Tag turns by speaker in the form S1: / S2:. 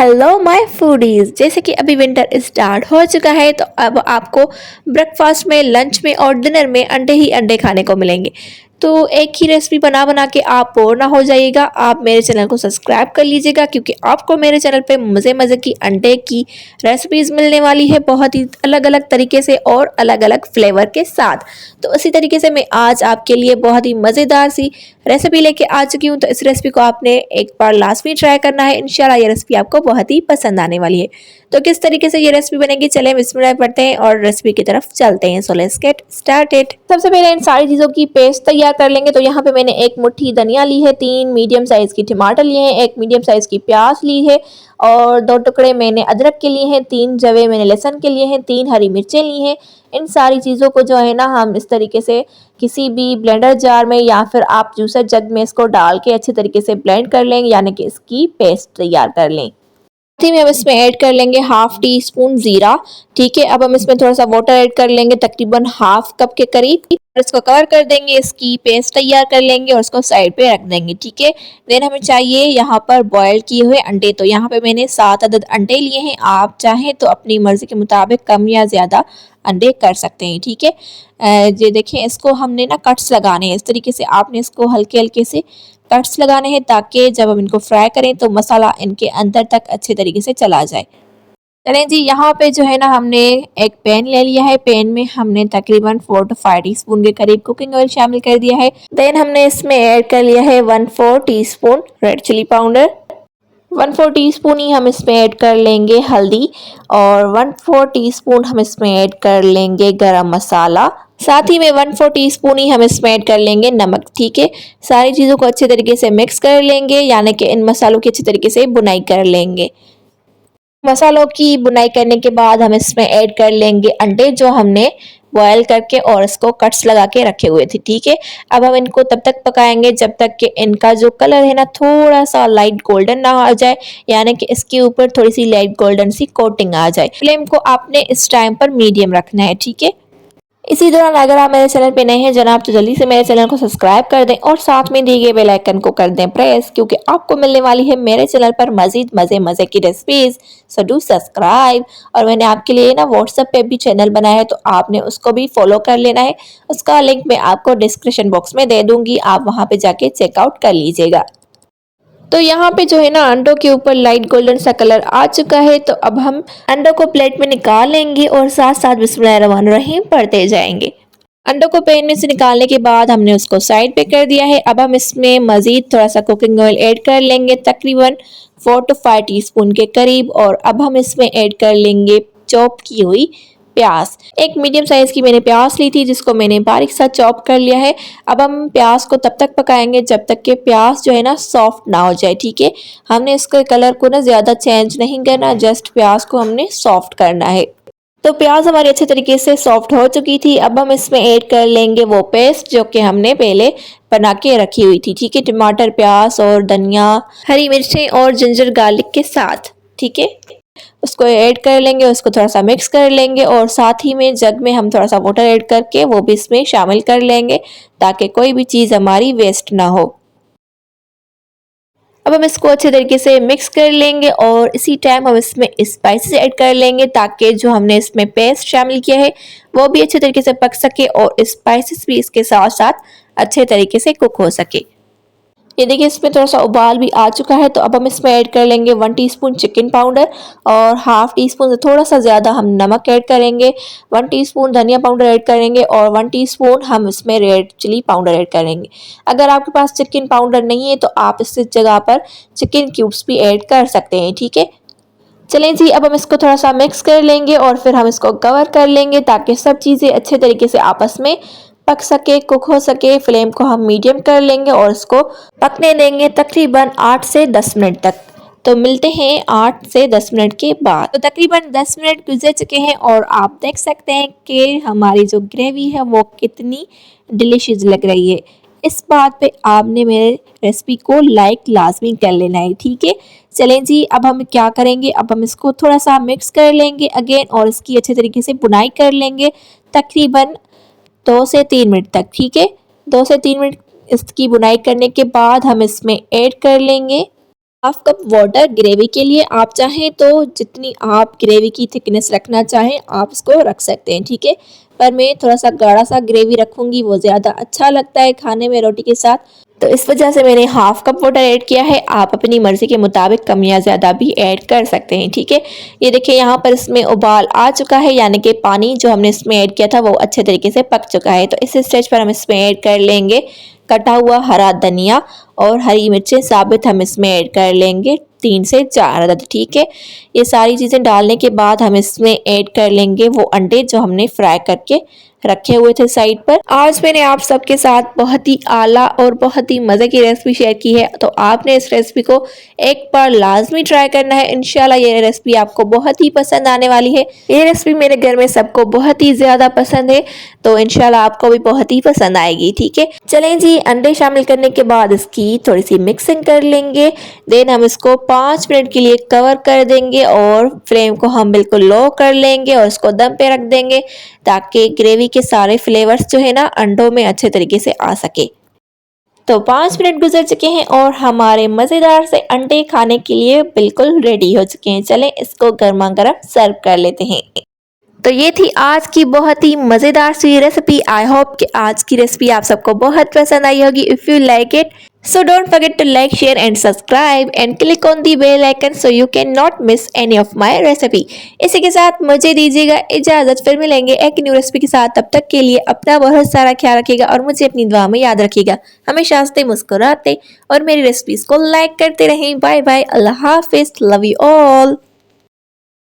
S1: Hello my foodies. जैसे कि अभी विंटर स्टार्ट हो चुका है तो अब आपको ब्रेकफास्ट में, लंच में और डिनर में अंडे ही अंडे खाने को मिलेंगे। तो एक ही रेसिपी बना बना के आप बोर ना हो जाइएगा। आप मेरे चैनल को सब्सक्राइब कर लीजिएगा क्योंकि आपको मेरे चैनल पे मज़े मज़े की अंडे की रेसिपीज़ मिलने वाली है, बहुत ही अलग अलग तरीके से और अलग अलग फ्लेवर के साथ। तो इसी तरीके से मैं आज आपके लिए बहुत ही मज़ेदार सी रेसिपी लेके आ चुकी हूँ। तो इस रेसिपी को आपने एक बार लाजमी ट्राई करना है। इंशाल्लाह ये रेसिपी आपको बहुत ही पसंद आने वाली है। तो किस तरीके से ये रेसिपी बनेगी, चलें बिस्मिल्लाह पढ़ते हैं और रेसिपी की तरफ चलते हैं। So let's get started. सबसे पहले इन सारी चीज़ों की पेस्ट तैयार कर लेंगे। तो यहाँ पे मैंने एक मुट्ठी धनिया ली है, 3 मीडियम साइज़ की टमाटर लिए हैं, 1 मीडियम साइज़ की प्याज ली है और 2 टुकड़े मैंने अदरक के लिए हैं, 3 जवे मैंने लहसुन के लिए हैं, 3 हरी मिर्चें ली हैं। इन सारी चीज़ों को जो है ना हम इस तरीके से किसी भी ब्लेंडर जार में या फिर आप जूसर जग में इसको डाल के अच्छे तरीके से ब्लेंड कर लेंगे, यानी कि इसकी पेस्ट तैयार कर लें। साथ ही में हम इसमें ऐड कर लेंगे हाफ टी स्पून जीरा। ठीक है, अब हम इसमें थोड़ा सा वाटर ऐड कर लेंगे, तकरीबन हाफ कप के करीब। इसको कवर कर देंगे, इसकी पेस्ट तैयार कर लेंगे और इसको साइड पे रख देंगे। ठीक है, देन हमें चाहिए यहाँ पर बॉयल किए हुए अंडे। तो यहाँ पे मैंने 7 अदद अंडे लिए हैं। आप चाहें तो अपनी मर्जी के मुताबिक कम या ज़्यादा अंडे कर सकते हैं। ठीक है, ये देखें, इसको हमने ना कट्स लगाने हैं। इस तरीके से आपने इसको हल्के हल्के से कट्स लगाने हैं ताकि जब हम इनको फ्राई करें तो मसाला इनके अंदर तक अच्छे तरीके से चला जाए। चलें जी, यहाँ पे जो है ना हमने एक पैन ले लिया है। पैन में हमने तकरीबन 4 to 5 टीस्पून के करीब कुकिंग ऑयल शामिल कर दिया है। देन हमने इसमें ऐड कर लिया है 1/4 teaspoon red chilli powder. 1/4 teaspoon ही हम इसमें ऐड कर लेंगे हल्दी और 1/4 टीस्पून हम इसमें ऐड कर लेंगे गरम मसाला। साथ ही में 1/4 टीस्पून ही हम इसमें ऐड कर लेंगे नमक। ठीक है, सारी चीज़ों को अच्छे तरीके से मिक्स कर लेंगे, यानी कि इन मसालों की अच्छे तरीके से बुनाई कर लेंगे। मसालों की बुनाई करने के बाद हम इसमें ऐड कर लेंगे अंडे जो हमने बॉयल करके और इसको कट्स लगा के रखे हुए थे। ठीक है, अब हम इनको तब तक पकाएंगे जब तक कि इनका जो कलर है ना थोड़ा सा लाइट गोल्डन ना आ जाए, यानी कि इसके ऊपर थोड़ी सी लाइट गोल्डन सी कोटिंग आ जाए। फ्लेम को आपने इस टाइम पर मीडियम रखना है। ठीक है, इसी दौरान अगर आप मेरे चैनल पे नए हैं जनाब तो जल्दी से मेरे चैनल को सब्सक्राइब कर दें और साथ में दिए गए बेल आइकन को कर दें प्रेस, क्योंकि आपको मिलने वाली है मेरे चैनल पर मजीद मज़े मज़े की रेसिपीज़। So do subscribe. और मैंने आपके लिए ना व्हाट्सएप पे भी चैनल बनाया है, तो आपने उसको भी फॉलो कर लेना है। उसका लिंक मैं आपको डिस्क्रिप्शन बॉक्स में दे दूँगी, आप वहाँ पर जाके चेकआउट कर लीजिएगा। तो यहाँ पे जो है ना अंडों के ऊपर लाइट गोल्डन सा कलर आ चुका है। तो अब हम अंडों को प्लेट में निकाल लेंगे और साथ साथ बिस्मिल्लाहिर्रहमानिर्रहीम पढ़ते जाएंगे। अंडों को पैन में से निकालने के बाद हमने उसको साइड पे कर दिया है। अब हम इसमें मज़ीद थोड़ा सा कुकिंग ऑयल ऐड कर लेंगे, तकरीबन 4 to 5 टीस्पून के करीब। और अब हम इसमें ऐड कर लेंगे चॉप की हुई प्याज। एक मीडियम साइज़ की मैंने प्याज ली थी जिसको मैंने बारीक सा चॉप कर लिया है। अब हम प्याज को तब तक पकाएंगे जब तक कि प्याज जो है ना सॉफ्ट ना हो जाए। ठीक है, हमने इसके कलर को ना ज़्यादा चेंज नहीं करना, जस्ट प्याज को हमने सॉफ्ट करना है। तो प्याज हमारी अच्छे तरीके से सॉफ्ट हो चुकी थी। अब हम इसमें ऐड कर लेंगे वो पेस्ट जो कि हमने पहले बना के रखी हुई थी। ठीक है, टमाटर, प्याज और धनिया, हरी मिर्चें और जिंजर गार्लिक के साथ। ठीक है, उसको ऐड कर लेंगे, उसको थोड़ा सा मिक्स कर लेंगे और साथ ही में जग में हम थोड़ा सा वाटर ऐड करके वो भी इसमें शामिल कर लेंगे ताकि कोई भी चीज़ हमारी वेस्ट ना हो। अब हम इसको अच्छे तरीके से मिक्स कर लेंगे और इसी टाइम हम इसमें स्पाइसेस ऐड कर लेंगे ताकि जो हमने इसमें पेस्ट शामिल किया है वो भी अच्छे तरीके से पक सके और स्पाइसेस भी इसके साथ साथ अच्छे तरीके से कुक हो सके। ये देखिए, इसमें थोड़ा सा उबाल भी आ चुका है। तो अब हम इसमें ऐड कर लेंगे 1 टीस्पून चिकन पाउडर और हाफ टी स्पून से थोड़ा सा ज़्यादा हम नमक ऐड करेंगे, 1 टीस्पून धनिया पाउडर ऐड करेंगे और 1 टीस्पून हम इसमें रेड चिली पाउडर ऐड करेंगे। अगर आपके पास चिकन पाउडर नहीं है तो आप इस जगह पर चिकन क्यूब्स भी ऐड कर सकते हैं। ठीक है, चलें जी, अब हम इसको थोड़ा सा मिक्स कर लेंगे और फिर हम इसको कवर कर लेंगे ताकि सब चीज़ें अच्छे तरीके से आपस में पक सके, कुक हो सके। फ्लेम को हम मीडियम कर लेंगे और इसको पकने देंगे तकरीबन 8 से 10 मिनट तक। तो मिलते हैं 8 से 10 मिनट के बाद। तो तकरीबन 10 मिनट गुजर चुके हैं और आप देख सकते हैं कि हमारी जो ग्रेवी है वो कितनी डिलीशियस लग रही है। इस बात पे आपने मेरे रेसिपी को लाइक लाजमी कर लेना है। ठीक है, चलें जी, अब हम क्या करेंगे, अब हम इसको थोड़ा सा मिक्स कर लेंगे अगेन और इसकी अच्छे तरीके से बुनाई कर लेंगे तकरीबन 2 से 3 मिनट तक। ठीक है, 2 से 3 मिनट इसकी बुनाई करने के बाद हम इसमें ऐड कर लेंगे हाफ कप वाटर ग्रेवी के लिए। आप चाहें तो जितनी आप ग्रेवी की थिकनेस रखना चाहें आप इसको रख सकते हैं, ठीक है। पर मैं थोड़ा सा गाढ़ा सा ग्रेवी रखूंगी, वो ज़्यादा अच्छा लगता है खाने में रोटी के साथ, तो इस वजह से मैंने हाफ कप वाटर ऐड किया है। आप अपनी मर्ज़ी के मुताबिक कम या ज़्यादा भी ऐड कर सकते हैं, ठीक है। ये देखिए यहाँ पर इसमें उबाल आ चुका है, यानी कि पानी जो हमने इसमें ऐड किया था वो अच्छे तरीके से पक चुका है। तो इस स्टेज पर हम इसमें ऐड कर लेंगे कटा हुआ हरा धनिया और हरी मिर्चें साबित हम इसमें ऐड कर लेंगे 3 से 4 अदद, ठीक है। ये सारी चीज़ें डालने के बाद हम इसमें ऐड कर लेंगे वो अंडे जो हमने फ्राई करके रखे हुए थे साइड पर। आज मैंने आप सबके साथ बहुत ही आला और बहुत ही मज़े की रेसिपी शेयर की है, तो आपने इस रेसिपी को एक बार लाजमी ट्राई करना है। इंशाल्लाह ये रेसिपी आपको बहुत ही पसंद आने वाली है। ये रेसिपी मेरे घर में सबको बहुत ही ज़्यादा पसंद है, तो इंशाल्लाह आपको भी बहुत ही पसंद आएगी, ठीक है। चलें जी, अंडे शामिल करने के बाद इसकी थोड़ी सी मिक्सिंग कर लेंगे। देन हम इसको 5 मिनट के लिए कवर कर देंगे और फ्लेम को हम बिल्कुल लो कर लेंगे और इसको दम पे रख देंगे ताकि ग्रेवी के सारे फ्लेवर्स जो है ना अंडों में अच्छे तरीके से आ सके। तो 5 मिनट गुजर चुके हैं और हमारे मज़ेदार से अंडे खाने के लिए बिल्कुल रेडी हो चुके हैं। चलें इसको गर्मा गर्म सर्व कर लेते हैं। तो ये थी आज की बहुत ही मज़ेदार सी रेसिपी। आई होप कि आज की रेसिपी आप सबको बहुत पसंद आई होगी। If you like it so don't forget to like, share and subscribe and click on the bell icon so you can not miss any of my recipe. इसी के साथ मुझे दीजिएगा इजाज़त, फिर मिलेंगे एक न्यू रेसिपी के साथ। तब तक के लिए अपना बहुत सारा ख्याल रखिएगा और मुझे अपनी दुआ में याद रखिएगा। हमेशा हंसते मुस्कुराते और मेरी रेसिपीज़ को लाइक करते रहें। बाय बाय, अल्लाह हाफिज़, लव यू ऑल।